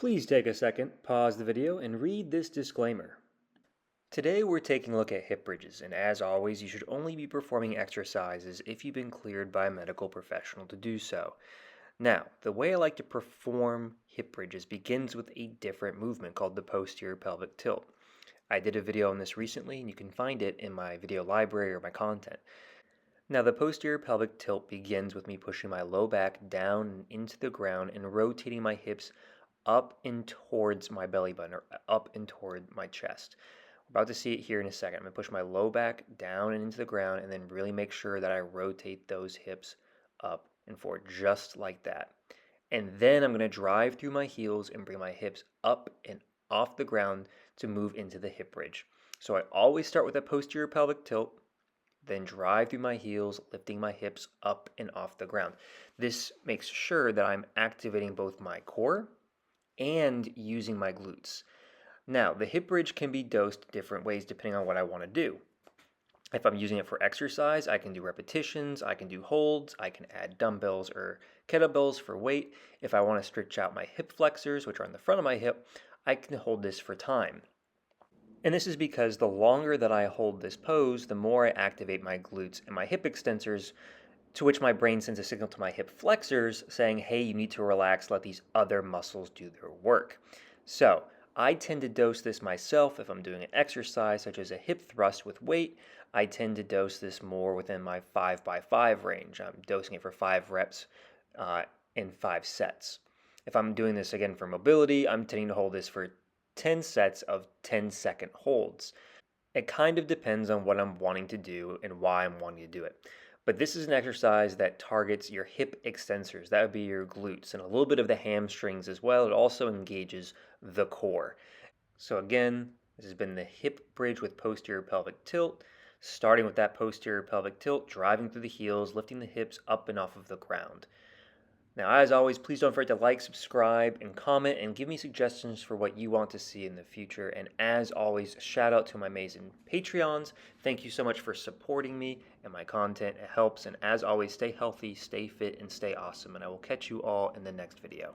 Please take a second, pause the video, and read this disclaimer. Today we're taking a look at hip bridges, and as always, you should only be performing exercises if you've been cleared by a medical professional to do so. Now, the way I like to perform hip bridges begins with a different movement called the posterior pelvic tilt. I did a video on this recently, and you can find it in my video library or my content. Now, the posterior pelvic tilt begins with me pushing my low back down and into the ground and rotating my hips up and towards my belly button or up and toward my chest. We're about to see it here in a second. I'm going to push my low back down and into the ground and then really make sure that I rotate those hips up and forward just like that. And then I'm going to drive through my heels and bring my hips up and off the ground to move into the hip bridge. So I always start with a posterior pelvic tilt, then drive through my heels, lifting my hips up and off the ground. This makes sure that I'm activating both my core and using my glutes. Now, the hip bridge can be dosed different ways depending on what I want to do. If I'm using it for exercise, I can do repetitions, I can do holds, I can add dumbbells or kettlebells for weight. If I want to stretch out my hip flexors, which are on the front of my hip, I can hold this for time. And this is because the longer that I hold this pose, the more I activate my glutes and my hip extensors, to which my brain sends a signal to my hip flexors saying, hey, you need to relax, let these other muscles do their work. So I tend to dose this myself if I'm doing an exercise such as a hip thrust with weight. I tend to dose this more within my 5x5 range. I'm dosing it for 5 reps in 5 sets. If I'm doing this again for mobility, I'm tending to hold this for 10 sets of 10-second holds. It kind of depends on what I'm wanting to do and why I'm wanting to do it. But this is an exercise that targets your hip extensors. That would be your glutes and a little bit of the hamstrings as well. It also engages the core. So again, this has been the hip bridge with posterior pelvic tilt. Starting with that posterior pelvic tilt, driving through the heels, lifting the hips up and off of the ground. Now, as always, please don't forget to like, subscribe, and comment, and give me suggestions for what you want to see in the future. And as always, shout out to my amazing Patreons. Thank you so much for supporting me and my content. It helps. And as always, stay healthy, stay fit, and stay awesome. And I will catch you all in the next video.